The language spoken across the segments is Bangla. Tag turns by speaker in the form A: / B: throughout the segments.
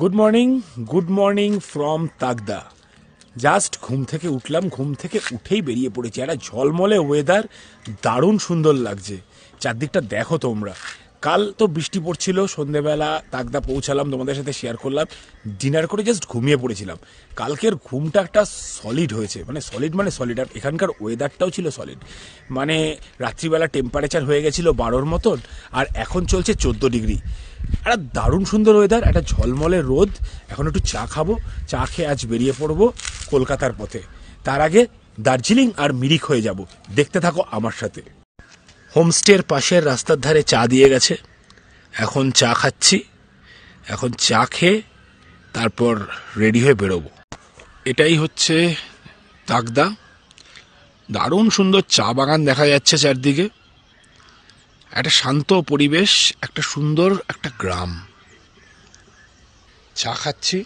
A: Good morning from Takdah. Just ঘুম থেকে উঠলাম, ঘুম থেকে উঠেই বেরিয়ে পড়েছি। একটা ঝলমলে ওয়েদার, দারুণ সুন্দর লাগছে। চারদিকটা দেখো তোমরা। কাল তো বৃষ্টি পড়ছিল, সন্ধেবেলা তাগদা পৌঁছালাম, তোমাদের সাথে শেয়ার করলাম। ডিনার করে জাস্ট ঘুমিয়ে পড়েছিলাম। কালকের ঘুমটা একটা সলিড হয়েছে, মানে সলিড। আর এখানকার ওয়েদারটাও ছিল সলিড। মানে রাত্রিবেলা টেম্পারেচার হয়ে গেছিলো 12-র মতন, আর এখন চলছে 14 ডিগ্রি। একটা দারুণ সুন্দর ওয়েদার, একটা ঝলমলে রোদ। এখন একটু চা খাবো, চা খেয়ে আজ বেরিয়ে পড়বো কলকাতার পথে। তার আগে দার্জিলিং আর মিরিক হয়ে যাব। দেখতে থাকো আমার সাথে। হোমস্টের পাশের রাস্তার ধারে চা দিয়ে গেছে, এখন চা খাচ্ছি। এখন চা খেয়ে তারপর রেডি হয়ে বেরোবো। এটাই হচ্ছে তাগদা। দারুণ সুন্দর চা বাগান দেখা যাচ্ছে চারদিকে। একটা শান্ত পরিবেশ, একটা সুন্দর একটা গ্রাম। চা খাচ্ছি।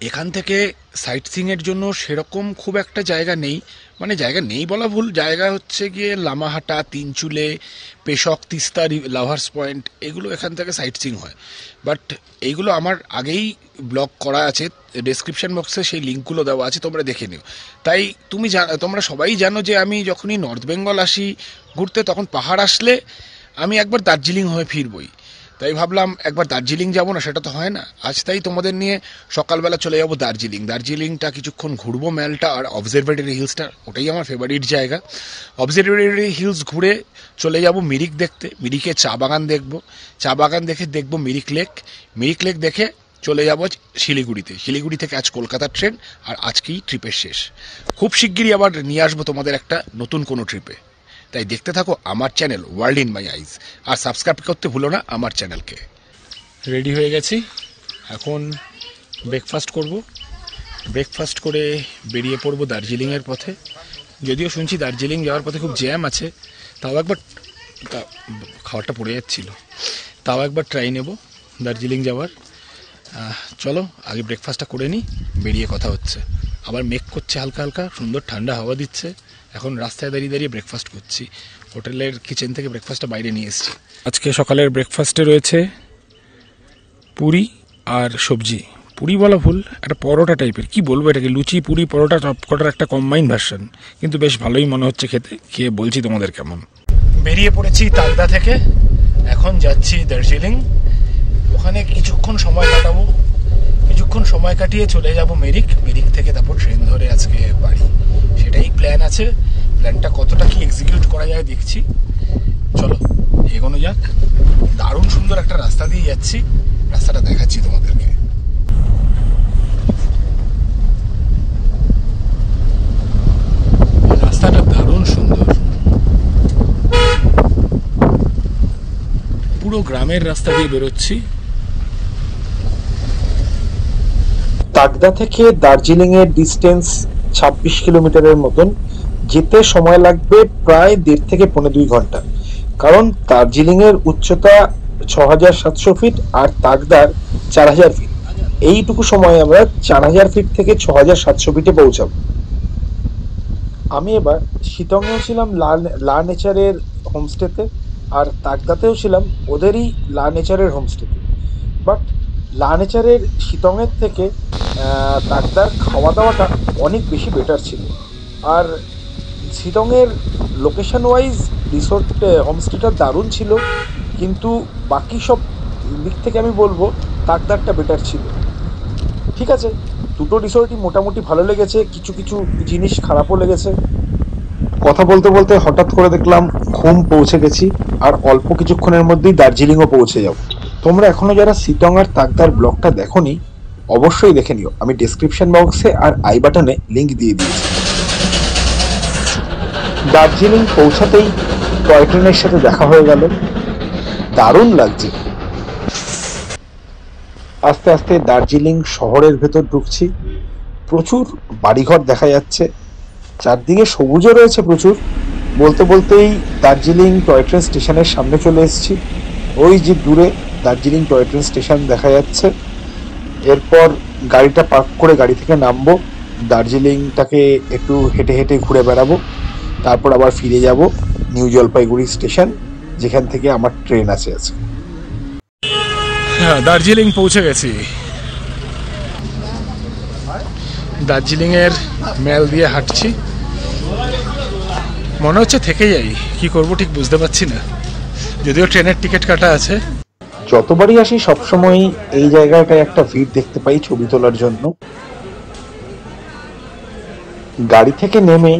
A: এখান থেকে সাইট সিইংয়ের জন্য সেরকম খুব একটা জায়গা নেই, মানে জায়গা নেই বলা ভুল, জায়গা হচ্ছে গিয়ে লামাহাটা, তিনচুলে, পেশক, তিস্তা, লাভার্স পয়েন্ট, এগুলো এখান থেকে সাইট সিইং হয়। বাট এইগুলো আমার আগেই ব্লগ করা আছে, ডেসক্রিপশন বক্সে সেই লিঙ্কগুলো দেওয়া আছে, তোমরা দেখে নিও। তাই তোমরা সবাই জানো যে আমি যখনই নর্থ বেঙ্গল আসি ঘুরতে, তখন পাহাড় আসলে আমি একবার দার্জিলিং হয়ে ফিরবই। তাই ভাবলাম একবার দার্জিলিং যাবো না, সেটা তো হয় না। আজ তাই তোমাদের নিয়ে সকালবেলা চলে যাবো দার্জিলিংটা কিছুক্ষণ ঘুরবো, ম্যালটা আর অবজারভেটরি হিলসটা, ওটাই আমার ফেভারিট জায়গা। অবজারভেটরি হিলস ঘুরে চলে যাব মিরিক দেখতে। মিরিকে চা বাগান দেখবো, চা বাগান দেখবো মিরিক লেক দেখে চলে যাব শিলিগুড়ি থেকে আজ কলকাতার ট্রেন। আর আজকেই ট্রিপের শেষ। খুব শিগগিরই আবার নিয়ে আসবো তোমাদের একটা নতুন কোনো ট্রিপে। তাই দেখতে থাকো আমার channel world in my eyes, আর সাবস্ক্রাইব করতে ভুলো না আমার চ্যানেলকে। রেডি হয়ে গেছি, এখন ব্রেকফাস্ট করব। ব্রেকফাস্ট করে বেরিয়ে পড়বো দার্জিলিংয়ের পথে। যদিও শুনছি দার্জিলিং যাওয়ার পথে খুব জ্যাম আছে, তাও একবার খাওয়াটা পড়ে যাচ্ছিল, তাও একবার ট্রাই নেব দার্জিলিং যাওয়ার। চলো আগে ব্রেকফাস্টটা করে নিই, বেরিয়ে কথা হচ্ছে। আবার মেঘ করছে হালকা হালকা, সুন্দর ঠান্ডা হাওয়া দিচ্ছে। এখন রাস্তায় দাঁড়িয়ে ব্রেকফাস্ট করছি। হোটেলের কিচেন থেকে ব্রেকফাস্টটা বাইরে নিয়ে এসেছি। আজকে সকালের ব্রেকফাস্টে রয়েছে পুরি আর সবজি। পুরি বলা ভুল, একটা পরোটা টাইপের, কি বলবো এটাকে, লুচি পুরি পরোটা সবকটার একটা কম্বাইন ভার্সন, কিন্তু বেশ ভালোই মনে হচ্ছে খেতে। খেয়ে বলছি তোমাদের কেমন। বেরিয়ে পড়েছি তাগদা থেকে, এখন যাচ্ছি দার্জিলিং। ওখানে কিছুক্ষণ সময় কাটাবো, কিছুক্ষণ সময় কাটিয়ে চলে যাব মিরিক থেকে তারপর ট্রেন ধরে আজকে বাড়ি। সেটাই প্ল্যান আছে। প্ল্যানটা কতটা কি এক্সিকিউট করা যায় দেখছি। চলো এগোনো যাক। দারুণ সুন্দর একটা রাস্তা দিয়ে যাচ্ছি, রাস্তাটা দেখাচ্ছি তোমাদেরকে। রাস্তাটা দারুণ সুন্দর, পুরো গ্রামের রাস্তা দিয়ে বেরোচ্ছি।
B: তাগদা থেকে দার্জিলিং এর ডিস্টেন্স 26 কিলোমিটারের মতন। যেতে সময় লাগবে প্রায় 1.5 থেকে 2.5 ঘন্টা, কারণ দার্জিলিং এর উচ্চতা 6700 ফিট আর তাগদার 4000 ফিট। এইটুকু সময় আমরা 4000 ফিট থেকে 6700 ফিটে পৌঁছাবো। আমি এবার শিতংয়েও ছিলাম লা নেচারের হোমস্টেতে, আর তাগদাতেও ছিলাম ওদেরই লা নেচারের হোমস্টেতে। বাট লা নেচারের শিতংয়ের থেকে তাগদার খাওয়া দাওয়াটা অনেক বেশি বেটার ছিল। আর শিতংয়ের লোকেশন ওয়াইজ রিসোর্ট হোমস্টেটা দারুণ ছিল, কিন্তু বাকি সব দিক থেকে আমি বলবো তাগদারটা বেটার ছিল। ঠিক আছে, দুটো রিসোর্টই মোটামুটি ভালো লেগেছে, কিছু কিছু জিনিস খারাপও লেগেছে। কথা বলতে বলতে হঠাৎ করে দেখলাম ঘুম পৌঁছে গেছি, আর অল্প কিছুক্ষণের মধ্যেই দার্জিলিংও পৌঁছে যাব। তোমরা এখনো যারা শিতং আর তাগদার ব্লগটা দেখোনি, অবশ্যই দেখে নিও। আমি ডেসক্রিপশন বক্সে আর আই বাটনে লিংক দিয়ে দিয়েছি। দার্জিলিং পৌঁছাতেই টয় ট্রেনের সাথে দেখা হয়ে গেল, দারুণ লাগছে। আস্তে আস্তে দার্জিলিং শহরের ভেতর ঢুকছি। প্রচুর বাড়িঘর দেখা যাচ্ছে, চারদিকে সবুজও রয়েছে প্রচুর। বলতে বলতেই দার্জিলিং টয় ট্রেন স্টেশনের সামনে চলে এসেছি। ওই যে দূরে দার্জিলিং টয় ট্রেন স্টেশন দেখা যাচ্ছে। এরপর গাড়িটা পার্ক করে গাড়ি থেকে নামবো, দার্জিলিংটাকে একটু হেঁটে হেঁটে ঘুরে বেড়াবো, তারপর আবার ফিরে যাব নিউ জলপাইগুড়ি স্টেশন, যেখান থেকে আমার ট্রেন আছে আজকে।
A: হ্যাঁ, দার্জিলিং পৌঁছে গেছি। দার্জিলিংয়ের মেল দিয়ে হাঁটছি, মনে হচ্ছে থেকে যাই, কি করব ঠিক বুঝতে পারছি না, যদিও ট্রেনের টিকিট কাটা আছে।
B: যতবারই আসি সবসময় এই জায়গাটায় একটা ভিড় দেখতে পাই ছবি তোলার জন্য। গাড়ি থেকে নেমে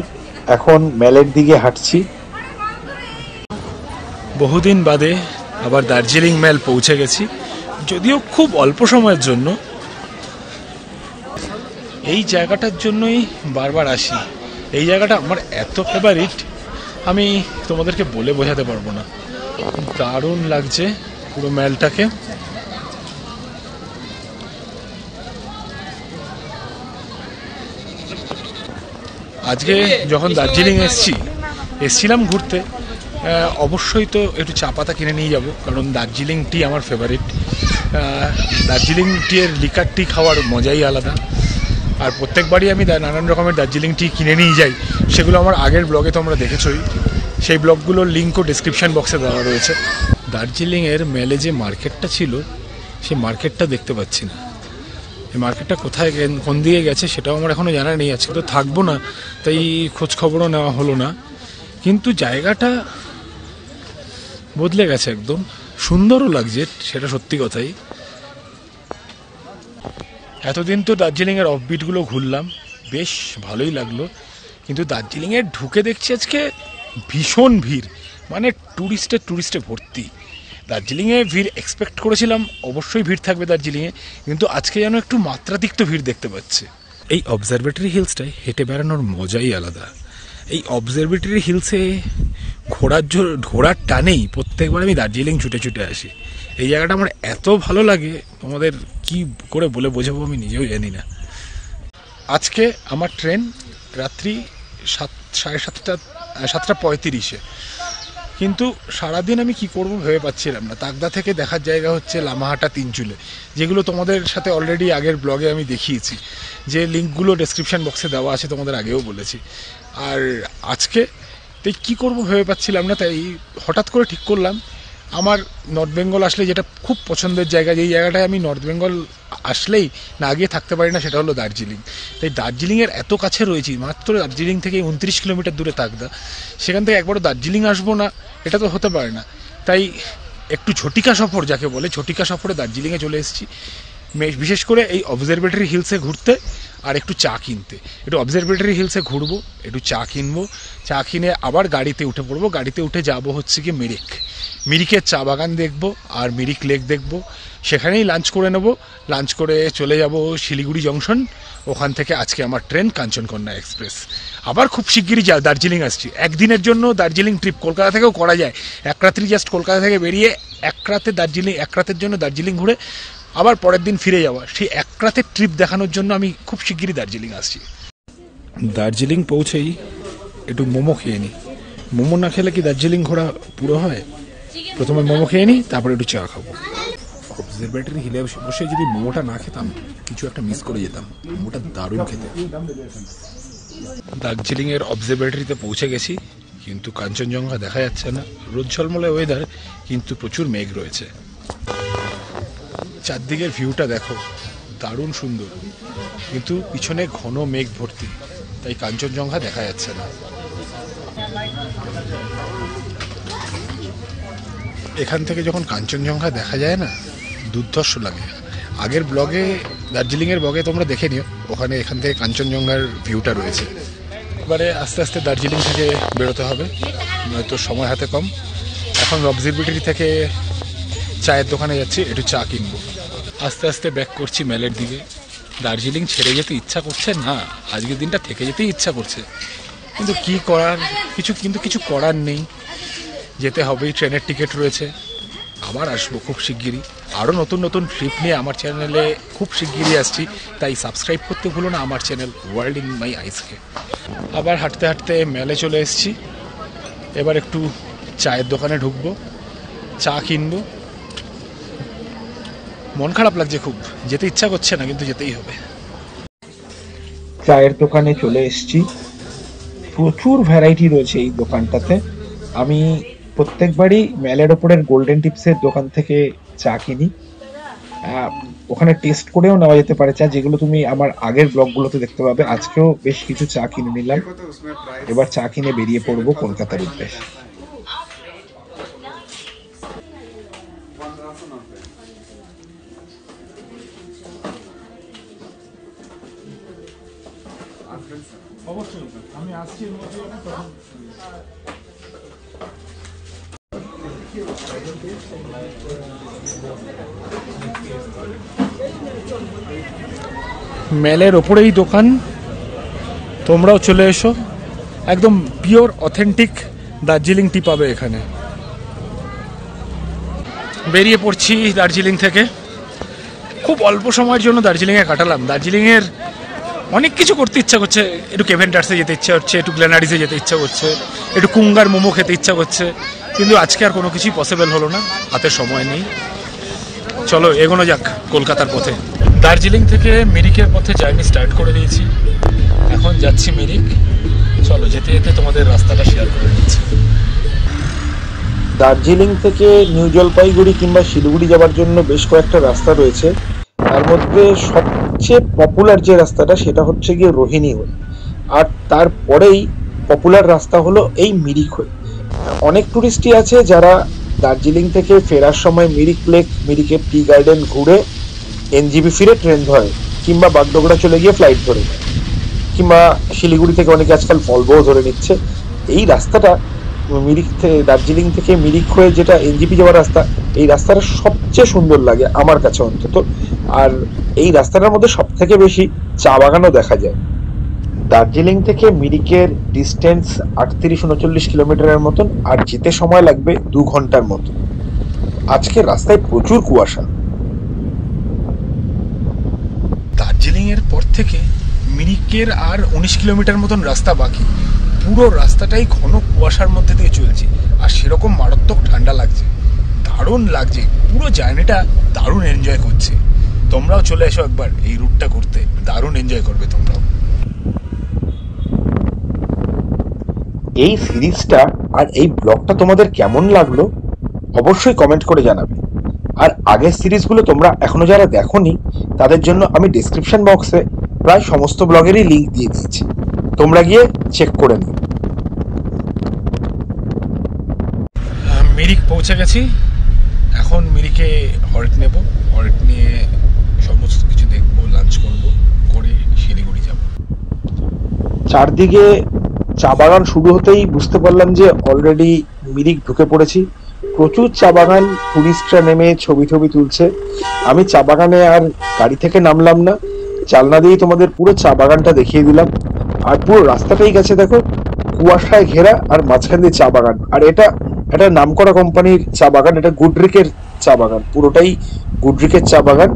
B: এখন মেলের দিকে হাঁটছি।
A: বহুদিন বাদে আবার দার্জিলিং মেল পৌঁছে গেছি, যদিও খুব অল্প সময়ের জন্য। এই জায়গাটার জন্যই বারবার আসি, এই জায়গাটা আমার এত ফেভারিট, আমি তোমাদেরকে বলে বোঝাতে পারবো না। দারুণ লাগছে পুরো মেলটাকে। আজকে যখন দার্জিলিং এসছিলাম ঘুরতে, অবশ্যই তো একটু চা পাতা কিনে নিয়ে যাব, কারণ দার্জিলিং টি আমার ফেভারিট। দার্জিলিং টি এর লিকার টি খাওয়ার মজাই আলাদা। আর প্রত্যেকবারই আমি নানান রকমের দার্জিলিং টি কিনে নিয়ে যাই, সেগুলো আমার আগের ব্লগে তোমরা দেখেছই, সেই ব্লগগুলোর লিঙ্কও ডিসক্রিপশন বক্সে দেওয়া রয়েছে। দার্জিলিংয়ের মেলে যে মার্কেটটা ছিল, সেই মার্কেটটা দেখতে পাচ্ছি না। এই মার্কেটটা কোথায় কোন দিকে গেছে সেটাও আমার এখনও জানা নেই। আজকে তো থাকবো না, তাই খোঁজ খবরও নেওয়া হলো না। কিন্তু জায়গাটা বদলে গেছে একদম, সুন্দরও লাগছে, সেটা সত্যি কথাই। এতদিন তো দার্জিলিংয়ের অফবিটগুলো ঘুরলাম, বেশ ভালোই লাগলো, কিন্তু দার্জিলিংয়ে ঢুকে দেখছি আজকে ভীষণ ভিড়, মানে টুরিস্টে ভর্তি। দার্জিলিংয়ে ভিড় এক্সপেক্ট করেছিলাম, অবশ্যই ভিড় থাকবে দার্জিলিংয়ে, কিন্তু আজকে যেন একটু মাত্রাতিরিক্ত ভিড় দেখতে পাচ্ছি। এই অবজারভেটরি হিলসটায় হেঁটে বেড়ানোর মজাই আলাদা। এই অবজারভেটরি হিলসে ঘোরার টানেই প্রত্যেকবার আমি দার্জিলিং ছুটে আসি। এই জায়গাটা আমার এত ভালো লাগে, তোমাদের কি করে বলে বোঝাবো আমি নিজেও জানি না। আজকে আমার ট্রেন রাত্রি 7:30, কিন্তু সারাদিন আমি কি করব ভেবে পাচ্ছিলাম না। তাকদা থেকে দেখার জায়গা হচ্ছে লামাহাটা, তিনচুলে, যেগুলো তোমাদের সাথে অলরেডি আগের ব্লগে আমি দেখিয়েছি, যে লিঙ্কগুলো ডেসক্রিপশন বক্সে দেওয়া আছে, তোমাদের আগেও বলেছি। আর আজকে তাই কী করব ভেবে পাচ্ছিলাম না, তাই হঠাৎ করে ঠিক করলাম আমার নর্থ বেঙ্গল আসলে যেটা খুব পছন্দের জায়গা, যেই জায়গাটায় আমি নর্থ বেঙ্গল আসলেই না গিয়ে থাকতে পারি না, সেটা হলো দার্জিলিং। তাই দার্জিলিংয়ের এত কাছে রয়েছি, মাত্র দার্জিলিং থেকে 29 কিলোমিটার দূরে তাকদা, সেখান থেকে একবারও দার্জিলিং আসবো না, এটা তো হতে পারে না। তাই একটু ঝটিকা সফর যাকে বলে, ঝটিকা সফরে দার্জিলিংয়ে চলে এসেছি, বিশেষ করে এই অবজারভেটরি হিলসে ঘুরতে আর একটু চা কিনতে। একটু অবজারভেটরি হিলসে ঘুরবো, একটু চা কিনবো, চা কিনে আবার গাড়িতে উঠে পড়বো। গাড়িতে উঠে যাবো হচ্ছে কি মিরিকের চা বাগান দেখবো আর মিরিক লেক দেখবো, সেখানেই লাঞ্চ করে নেবো। লাঞ্চ করে চলে যাব শিলিগুড়ি জংশন, ওখান থেকে আজকে আমার ট্রেন কাঞ্চনকন্যা এক্সপ্রেস। আবার খুব শিগগিরই দার্জিলিং আসছি। একদিনের জন্য দার্জিলিং ট্রিপ কলকাতা থেকেও করা যায়, এক রাত্রি জাস্ট কলকাতা থেকে বেরিয়ে এক রাতের জন্য দার্জিলিং ঘুরে আবার পরের দিন ফিরে যাওয়া, সেই এক রাতের ট্রিপ দেখানোর জন্য আমি খুব শিগগিরই দার্জিলিং আসছি। দার্জিলিং পৌঁছেই একটু মোমো খেয়ে নিই, মোমো না খেলে কি দার্জিলিং ঘোরা পুরো হয়? প্রথমে মোমো খেয়ে নিই, তারপরে একটু চা খাবো। অবজারভেটরি হিলে বসে যদি মোমোটা না খেতাম, কিছু একটা মিস করে যেতাম। মোমোটা দারুণ খেতে। দার্জিলিংয়ের অবজারভেটরিতে পৌঁছে গেছি, কিন্তু কাঞ্চনজঙ্ঘা দেখা যাচ্ছে না। রোদ ঝলমলে ওয়েদার, কিন্তু প্রচুর মেঘ রয়েছে। চারদিকের ভিউটা দেখো, দারুণ সুন্দর, কিন্তু পিছনে ঘন মেঘ ভর্তি, তাই কাঞ্চনজঙ্ঘা দেখা যাচ্ছে না। এখান থেকে যখন কাঞ্চনজঙ্ঘা দেখা যায় না, দুর্ধর্ষ লাগে। আগের ব্লগে, দার্জিলিংয়ের ব্লগে তোমরা দেখে নিও, ওখানে এখান থেকে কাঞ্চনজঙ্ঘার ভিউটা রয়েছে। এবারে আস্তে আস্তে দার্জিলিং থেকে বেরোতে হবে, নয়তো সময় হাতে কম। এখন অবজারভেটরি থেকে চায়ের দোকানে যাচ্ছি, একটু চা কিনবো। আস্তে আস্তে ব্যাক করছি মেলের দিকে। দার্জিলিং ছেড়ে যেতে ইচ্ছা করছে না, আজকের দিনটা থেকে যেতেই ইচ্ছা করছে, কিন্তু কিছু করার নেই, যেতে হবেই। ট্রেনের টিকিট রয়েছে, আবার আসবো খুব শিগগিরই। আরও নতুন ট্রিপ নিয়ে আমার চ্যানেলে খুব শিগগিরই আসছি, তাই সাবস্ক্রাইব করতে ভুলো না আমার চ্যানেল ওয়ার্ল্ড ইন মাই আইসকে। আবার হাঁটতে হাঁটতে মেলে চলে এসেছি, এবার একটু চায়ের দোকানে ঢুকবো, চা কিনবো। মন খারাপ লাগছে খুব, যেতে ইচ্ছা করছে না, কিন্তু যেতেই হবে।
B: চায়ের দোকানে চলে এসেছি, প্রচুর ভ্যারাইটি রয়েছে এই দোকানটাতে। আমি প্রত্যেকবারই মেলের ওপরের গোল্ডেন টিপসের দোকান থেকে চা কিনি, ওখানে টেস্ট করেও নেওয়া যেতে পারে চা, যেগুলো তুমি আমার আগের ব্লগগুলোতে দেখতে পাবে। আজকেও বেশ কিছু চা কিনে নিলাম, এবার চা কিনে বেরিয়ে পড়বো কলকাতার উদ্দেশ্যে।
A: অবশ্যই আমি আসছি এর মধ্যে তখন। মেলের ওপরেই দোকান, তোমরাও চলে এসো। একদম পিওর অথেন্টিক দার্জিলিং টি পাবে এখানে। বেরিয়ে পড়ছি দার্জিলিং থেকে। খুব অল্প সময়ের জন্য দার্জিলিংয়ে কাটালাম। দার্জিলিংয়ের অনেক কিছু করতে ইচ্ছা করছে, একটু কেভেন্টার্সে যেতে ইচ্ছা হচ্ছে, একটু গ্ল্যানারিসে যেতে ইচ্ছা করছে, একটু কুঙ্গার মোমো খেতে ইচ্ছা করছে, কিন্তু আজকে আর কোনো কিছুই পসিবল হলো না, হাতে সময় নেই। চলো এগোনো যাক কলকাতার পথে। দার্জিলিং থেকে মিরিকের পথে জার্নি স্টার্ট করে দিয়েছি, এখন যাচ্ছি মিরিক। চলো যেতে যেতে তোমাদের রাস্তাটা শেয়ার করে নিচ্ছি।
B: দার্জিলিং থেকে নিউ জলপাইগুড়ি কিংবা শিলিগুড়ি যাওয়ার জন্য বেশ কয়েকটা রাস্তা রয়েছে। তার মধ্যে সবচেয়ে পপুলার যে রাস্তাটা সেটা হচ্ছে গিয়ে রোহিণী হয়ে, আর তারপরেই পপুলার রাস্তা হলো এই মিরিক হয়ে। অনেক টুরিস্টই আছে যারা দার্জিলিং থেকে ফেরার সময় মিরিক লেক, মিরিকের টি গার্ডেন ঘুরে এনজিবি ফিরে ট্রেন ধরে, কিংবা বাগডোগরা চলে গিয়ে ফ্লাইট ধরে, কিংবা শিলিগুড়ি থেকে অনেকে আজকাল ভলভোও ধরে নিচ্ছে। এই রাস্তাটা মিরিক থেকে, দার্জিলিং থেকে মিরিক হয়ে যেটা এনজিপি যাওয়ার রাস্তা, এই রাস্তাটা সবচেয়ে সুন্দর লাগে আমার কাছে অন্তত। আর এই রাস্তাটার মধ্যে সব থেকে বেশি চা বাগানও দেখা যায়। দার্জিলিং থেকে মিরিকের ডিস্টেন্স 38-39 কিলোমিটারের মতন, আর যেতে সময় লাগবে 2 ঘন্টার মতো। আজকে রাস্তায় প্রচুর কুয়াশা।
A: দার্জিলিং এর পর থেকে মিরিকের আর 19 কিলোমিটার মতন রাস্তা বাকি। পুরো রাস্তাটাই ঘন কুয়াশার মধ্যে দিয়ে চলছে, আর সেরকম মারাত্মক ঠান্ডা লাগছে, দারুণ লাগছে। পুরো জার্নিটা দারুণ এনজয় করছে। তোমরাও চলে এসো একবার এই রুটটা করতে, দারুণ এনজয় করবে তোমরাও।
B: এই সিরিজটা আর এই ব্লগটা তোমাদের কেমন লাগলো অবশ্যই কমেন্ট করে জানাবে। আর আগের সিরিজগুলো তোমরা এখনো যারা দেখোনি তাদের জন্য আমি ডেসক্রিপশন বক্সে প্রায় সমস্ত ব্লগেরই লিংক দিয়ে দিয়েছি, তোমরা গিয়ে চেক করে নিও।
A: মিরিক পৌঁছে গেছি, এখন মিরিকে হল্ট নেব, হল্ট নিয়ে সমস্ত কিছু দেখবো, লাঞ্চ করব, করে শিলিগুড়ি যাব।
B: চারদিকে চা বাগান শুরু হতেই বুঝতে পারলাম যে অলরেডি মিরিক ঢুকে পড়েছি। প্রচুর চা বাগান, টুরিস্টরা নেমে ছবি টবি তুলছে। আমি চা বাগানে আর গাড়ি থেকে নামলাম না, জানলা দিয়েই তোমাদের পুরো চা বাগানটা দেখিয়ে দিলাম। আর পুরো রাস্তাটাই গেছে দেখো কুয়াশায় ঘেরা, আর মাঝখান দিয়ে চা বাগান। আর এটা একটা নামকরা কোম্পানির চা বাগান, এটা গুডরিকের চা বাগান, পুরোটাই গুডরিকের চা বাগান।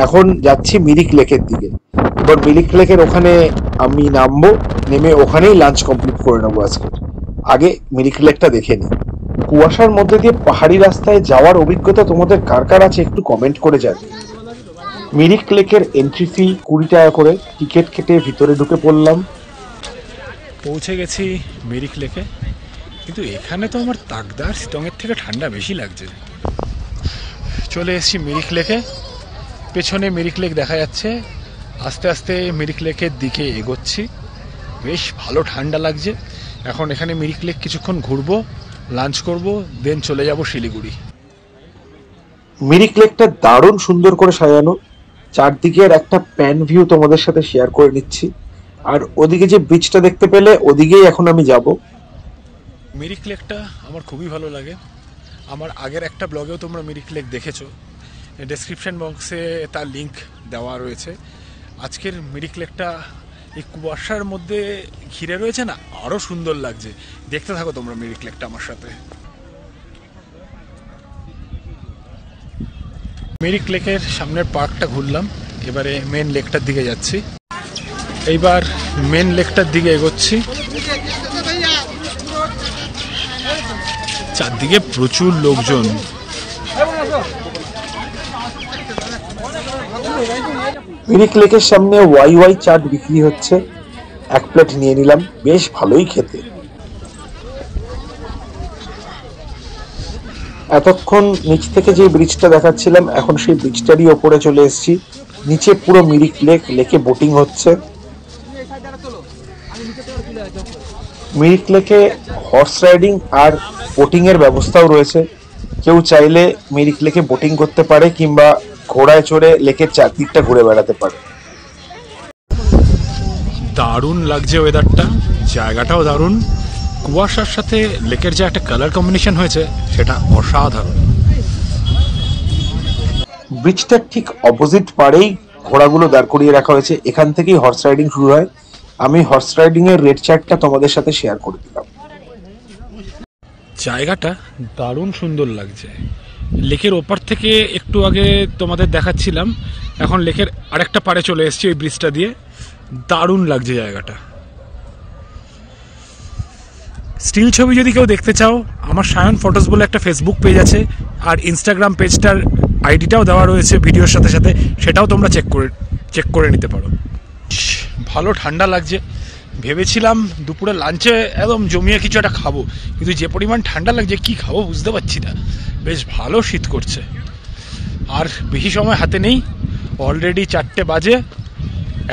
B: এখন যাচ্ছি মিরিক লেকের দিকে। এবার মিরিক লেকের ওখানে আমি নামবো, নেমে ওখানেই লাঞ্চ কমপ্লিট করে নেবো আজকে। আগে মিরিক লেকটা দেখে নিই। কুয়াশার মধ্যে দিয়ে পাহাড়ি রাস্তায় যাওয়ার অভিজ্ঞতা তোমাদের কার কার আছে একটু কমেন্ট করে জানিও। মিরিক লেকের এন্ট্রি ফি 20 টাকা করে, টিকিট কেটে ভিতরে ঢুকে পড়লাম।
A: পৌঁছে গেছি মিরিক লেকে, কিন্তু এখানে তো আমার তাকদার শিলংয়ের থেকে ঠান্ডা বেশি লাগছে। চলে এসেছি মিরিক লেকে, পেছনে মিরিক লেক দেখা যাচ্ছে। আস্তে আস্তে মিরিক লেকের দিকে এগোচ্ছি, বেশ ভালো ঠান্ডা লাগছে। এখন এখানে মিরিক লেক কিছুক্ষণ ঘুরবো, লাঞ্চ করব, দেন চলে যাব শিলিগুড়ি।
B: মিরিক লেকটা দারুণ সুন্দর করে সাজানো, চারদিকের একটা প্যান ভিউ তোমাদের সাথে শেয়ার করে নিচ্ছি। আর ওদিকে যে বিচটা দেখতে পেলে ওদিকেই এখন আমি যাব।
A: মিরিক লেকটা আমার খুবই ভালো লাগে। আমার আগের একটা ব্লগেও তোমরা মিরিক লেক দেখেছো, ডেসক্রিপশন বক্সে তার লিংক দেওয়া রয়েছে। আজকের মিরিক লেকটা এই কুয়াশার মধ্যে ঘিরে রয়েছে না, আরও সুন্দর লাগছে। দেখতে থাকো তোমরা মিরিক লেকটা আমার সাথে। মিরিক লেকের সামনের পার্কটা ঘুরলাম, এবারে মেন লেকটার দিকে যাচ্ছি। এইবার মেন লেকটার দিকে এগোচ্ছি। চারদিকে প্রচুর লোকজন।
B: মিরিক লেকের সামনে ওয়াই চাট বিক্রি হচ্ছে, 1 প্লেট নিয়ে নিলাম, বেশ ভালোই খেতে। এতক্ষণ নিচ থেকে যে ব্রিজটা দেখাচ্ছিলাম, এখন সেই ব্রিজটারই ওপরে চলে এসেছি। নিচে পুরো মিরিক লেক, লেকে বোটিং হচ্ছে। মিরিক লেকে হর্স রাইডিং আর বোটিং এর ব্যবস্থাও রয়েছে। কেউ চাইলে মিরিক লেকে বোটিং করতে পারে কিংবা ঘোড়ায় চড়ে লেকের চারদিকটা ঘুরে বেড়াতে পারে।
A: দারুণ লাগছে ওয়েদারটা, জায়গাটাও দারুণ। কুয়াশার সাথে লেকের যে একটা কালার কম্বিনেশন হয়েছে সেটা অসাধারণ।
B: ব্রিজটার ঠিক অপোজিট পাড়েই ঘোড়াগুলো দাঁড় করিয়ে রাখা হয়েছে। এখান থেকেই হর্স রাইডিং শুরু হয়। আমি হর্স রাইডিং এর রেট চার্টটা তোমাদের সাথে শেয়ার করে দিলাম।
A: জায়গাটা দারুণ সুন্দর লাগছে। লেকের ওপার থেকে একটু আগে তোমাদের দেখাচ্ছিলাম, এখন লেকের আরেকটা পাড়ে চলে এসেছি ওই ব্রিজটা দিয়ে। দারুণ লাগছে জায়গাটা। স্টিল ছবি যদি কেউ দেখতে চাও, আমার সায়ন ফটোস বলে একটা ফেসবুক পেজ আছে, আর ইনস্টাগ্রাম পেজটার আইডিটাও দেওয়া রয়েছে ভিডিওর সাথে সাথে, সেটাও তোমরা চেক করে নিতে পারো। ভালো ঠান্ডা লাগছে। ভেবেছিলাম দুপুরে লাঞ্চে একদম জমিয়ে কিছু একটা খাবো, কিন্তু যে পরিমাণ ঠান্ডা লাগছে কি খাবো বুঝতে পারছি না। বেশ ভালো শীত করছে, আর বেশি সময় হাতে নেই। অলরেডি 4টে বাজে,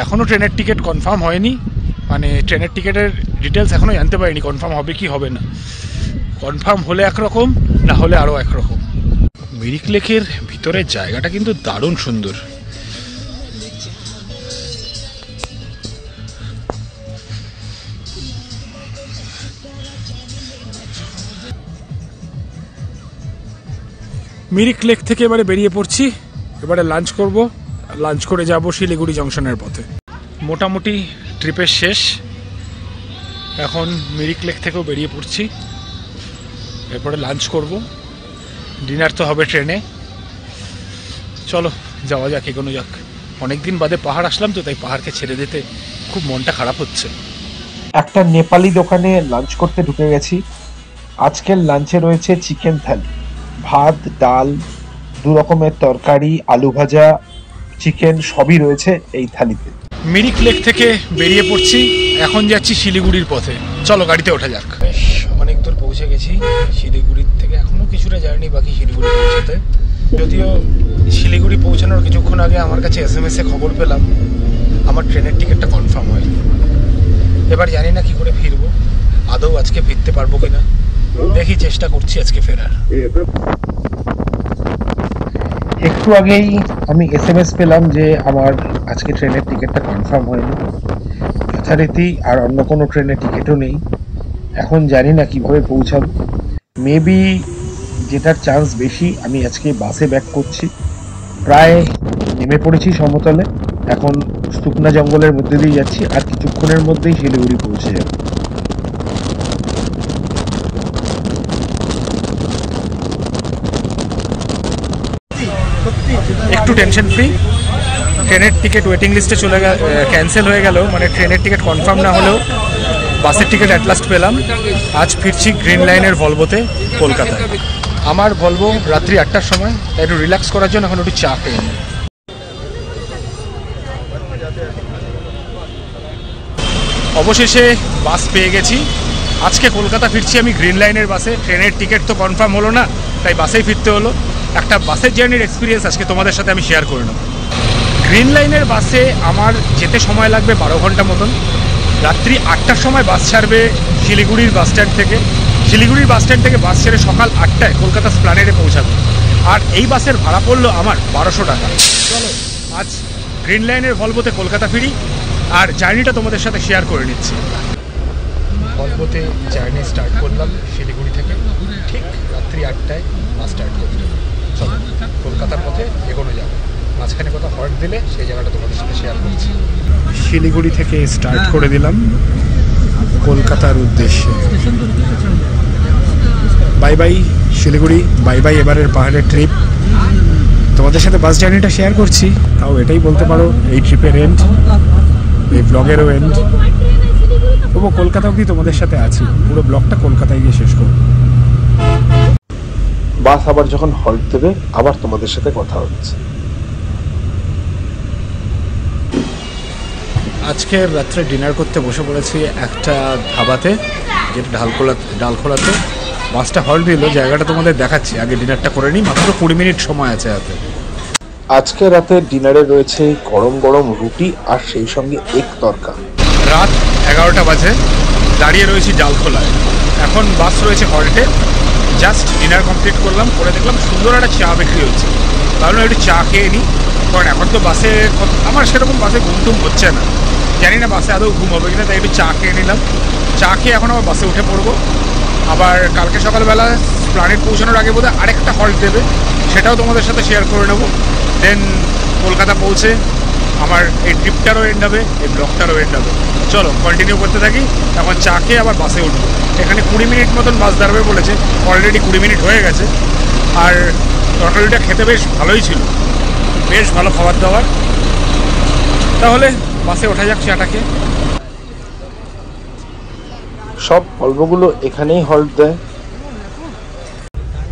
A: এখনও ট্রেনের টিকিট কনফার্ম হয়নি। মানে ট্রেনের টিকিটের ডিটেলস এখনও জানতে পারিনি কনফার্ম হবে কি হবে না। কনফার্ম হলে একরকম, না হলে আরও একরকম। মিরিক লেকের ভিতরের জায়গাটা কিন্তু দারুণ সুন্দর। মিরিক লেক থেকে এবারে বেরিয়ে পড়ছি। এবারে লাঞ্চ করব, লাঞ্চ করে যাব শিলিগুড়ি জংশনের পথে। মোটামুটি ট্রিপের শেষ, এখন মিরিক লেক থেকেও বেরিয়ে পড়ছি। এরপরে লাঞ্চ করব, ডিনার তো হবে ট্রেনে। চলো যাওয়া যাক, এগোনো যাক। অনেকদিন বাদে পাহাড় আসলাম তো, তাই পাহাড়কে ছেড়ে দিতে খুব মনটা খারাপ হচ্ছে।
B: একটা নেপালি দোকানে লাঞ্চ করতে ঢুকে গেছি। আজকের লাঞ্চে রয়েছে চিকেন থালি, ভাত, ডাল, 2 রকমের তরকারি, আলু ভাজা, চিকেন সবই রয়েছে এই থালিতে।
A: মিরিক লেক থেকে বেরিয়ে পড়ছি, এখন যাচ্ছি শিলিগুড়ির পথে। চলো গাড়িতে ওঠা যাক। বেশ অনেক দূর পৌঁছে গেছি। শিলিগুড়ির থেকে এখনো কিছুটা জার্নি বাকি শিলিগুড়ি পৌঁছাতে। যদিও শিলিগুড়ি পৌঁছানোর কিছুক্ষণ আগে আমার কাছে SMS এ খবর পেলাম আমার ট্রেনের টিকিটটা কনফার্ম হয়নি। এবার জানি না কি করে ফিরবো, আদৌ আজকে ফিরতে পারবো কিনা। দেখি, চেষ্টা করছি আজকে ফেরার।
B: একটু আগেই আমি SMS পেলাম যে আমার আজকে ট্রেনের টিকিটটা কনফার্ম হয়নি। যথারীতি আর অন্য কোনো ট্রেনের টিকিটও নেই। এখন জানি না কিভাবে পৌঁছাবো। মেবি যেটার চান্স বেশি, আমি আজকে বাসে ব্যাক করছি। প্রায় নেমে পড়েছি সমতলে, এখন শুকনা জঙ্গলের মধ্যে দিয়ে যাচ্ছি, আর কিছুক্ষণের মধ্যেই শিলিগুড়ি পৌঁছে যাব।
A: একটু টেনশন ফ্রি। ট্রেনের টিকিট ওয়েটিং লিস্টে চলে ক্যান্সেল হয়ে গেল, মানে ট্রেনের টিকিট কনফার্ম না হলেও বাসের টিকিট অ্যাট লাস্ট পেলাম। আজ ফিরছি গ্রিন লাইনের ভলভোতে কলকাতায়। আমার ভলভো রাত্রি 8টার সময়, তাই একটু রিল্যাক্স করার জন্য এখন একটু চা খেয়ে নিই। অবশেষে বাস পেয়ে গেছি। আজকে কলকাতা ফিরছি আমি গ্রিন লাইনের বাসে। ট্রেনের টিকিট তো কনফার্ম হলো না, তাই বাসেই ফিরতে হলো। একটা বাসের জার্নির এক্সপিরিয়েন্স আজকে তোমাদের সাথে আমি শেয়ার করে নেব। গ্রিন লাইনের বাসে আমার যেতে সময় লাগবে 12 ঘন্টা মতন। রাত্রি 8টার সময় বাস ছাড়বে শিলিগুড়ির বাস স্ট্যান্ড থেকে। শিলিগুড়ির বাস স্ট্যান্ড থেকে বাস ছেড়ে সকাল 8টায় কলকাতা স্প্ল্যানেডে পৌঁছাবে। আর এই বাসের ভাড়া পড়লো আমার 1200 টাকা। চলো আজ গ্রিন লাইনের ভলভোতে কলকাতা ফিরি, আর জার্নিটা তোমাদের সাথে শেয়ার করে নিচ্ছি। ভলভোতে জার্নি স্টার্ট করলাম শিলিগুড়ি থেকে। ঠিক রাত্রি 8টায় বাস স্টার্ট করতে হবে। চলো কলকাতার পথে এগোনো যাবে। মাঝখানে কোথাও হল্ট দিলে সেই জায়গাটা তোমাদের সাথে শেয়ার করছি। শিলিগুড়ি থেকে স্টার্ট করে দিলাম কলকাতার উদ্দেশ্যে। Bye bye Siliguri, bye bye এবারের পাহাড়ের ট্রিপ। তোমাদের সাথে বাস জার্নিটা শেয়ার করছি, তাও এটাই বলতে পারো এই ট্রিপের এন্ড, এই ব্লগেরও এন্ড। তবু কলকাতা অবধি তোমাদের সাথে আছি, পুরো ব্লগটা কলকাতায় গিয়ে শেষ করব।
B: বাস আবার যখন হল্ট দেবে আবার তোমাদের সাথে কথা হচ্ছে।
A: আজকের রাত্রে ডিনার করতে বসে পড়েছি একটা ধাবাতে, যেটা ডালখোলাতে। বাসটা হল্ট দিল, জায়গাটা তোমাদের দেখাচ্ছি। আগে ডিনারটা করে নিই, মাত্র 20 মিনিট সময় আছে হাতে।
B: আজকে রাতে ডিনারে রয়েছে গরম গরম রুটি আর সেই সঙ্গে এক তরকা।
A: রাত 11টা বাজে, দাঁড়িয়ে রয়েছি ডালখোলায়। এখন বাস রয়েছে হল্টে। জাস্ট ডিনার কমপ্লিট করলাম, করে দেখলাম সুন্দর একটা চা বিক্রি হচ্ছে। তাহলে একটু চা খেয়ে নিই, কারণ এখন তো বাসে আমার সেরকম বাসে ঘুম টুম হচ্ছে না। জানি না বাসে আদৌ ঘুম হবে কিনা, তাই একটু চা খেয়ে নিলাম। চা খেয়ে এখন আবার বাসে উঠে পড়বো। আবার কালকে সকালবেলা প্ল্যানেট পৌঁছানোর আগে বোধহয় আরেকটা হল্ট দেবে, সেটাও তোমাদের সাথে শেয়ার করে নেবো। দেন কলকাতা পৌঁছে আমার এই ট্রিপটারও এন্ড হবে, এই ব্লগটারও এন্ড হবে। চলো কন্টিনিউ করতে থাকি। এখন চা খেয়ে আবার বাসে উঠবো। এখানে 20 মিনিট মতন বাস দাঁড়াবে বলেছে, অলরেডি 20 মিনিট হয়ে গেছে। আর তরকারিটা খেতে বেশ ভালোই ছিল, বেশ ভালো খাবার দাবার। তাহলে বাসে ওঠা যাক চাটা খেয়ে।
B: সব ভলভোগুলো এখানেই হল্ট দেয়।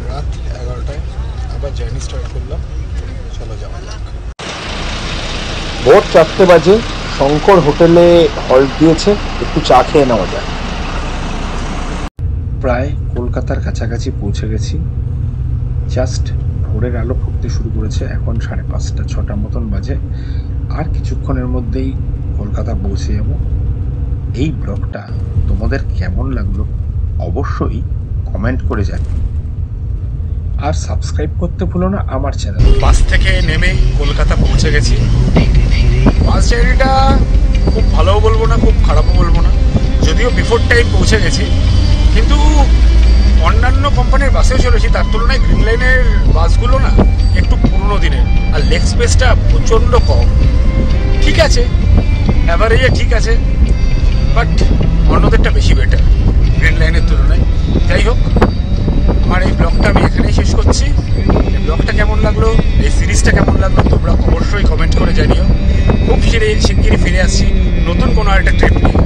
A: রাত 11টায় আবার জার্নি স্টার্ট করলাম। চলো যাওয়া যাক।
B: ভোর 4টে বাজে শঙ্কর হোটেলে হল্ট দিয়েছে, একটু চা খেয়ে নেওয়া যায়। প্রায় কলকাতার কাছাকাছি পৌঁছে গেছি। জাস্ট ভোরের আলো ফুটতে শুরু করেছে, এখন 5:30 6টা মতন বাজে। আর কিছুক্ষণের মধ্যেই কলকাতা পৌঁছে যাব। এই ব্লগটা তোমাদের কেমন লাগলো অবশ্যই কমেন্ট করে জানিও, আর সাবস্ক্রাইব করতে ভুলো না আমার চ্যানেল।
A: বাস থেকে নেমে কলকাতা পৌঁছে গেছি। বাস জার্নিটা খুব ভালোও বলবো না, খুব খারাপও বলবো না। যদিও বিফোর টাইম পৌঁছে গেছি, কিন্তু অন্যান্য কোম্পানির বাসেও চলেছি, তার তুলনায় গ্রিন লাইনের বাসগুলো না একটু পুরনো দিনের, আর লেগ স্পেসটা প্রচণ্ড কম। ঠিক আছে, অ্যাভারেজে ঠিক আছে, বাট অন্যদেরটা বেশি বেটার গ্রিন লাইনের তুলনায়। যাই হোক, আমার এই ব্লগটা আমি এখানেই শেষ করছি। এই ব্লগটা কেমন লাগলো, এই সিরিজটা কেমন লাগলো, তোমরা অবশ্যই কমেন্ট করে জানিও। খুব শিগগিরই ফিরে আসছি নতুন কোনো একটা ট্রিপ নিয়ে।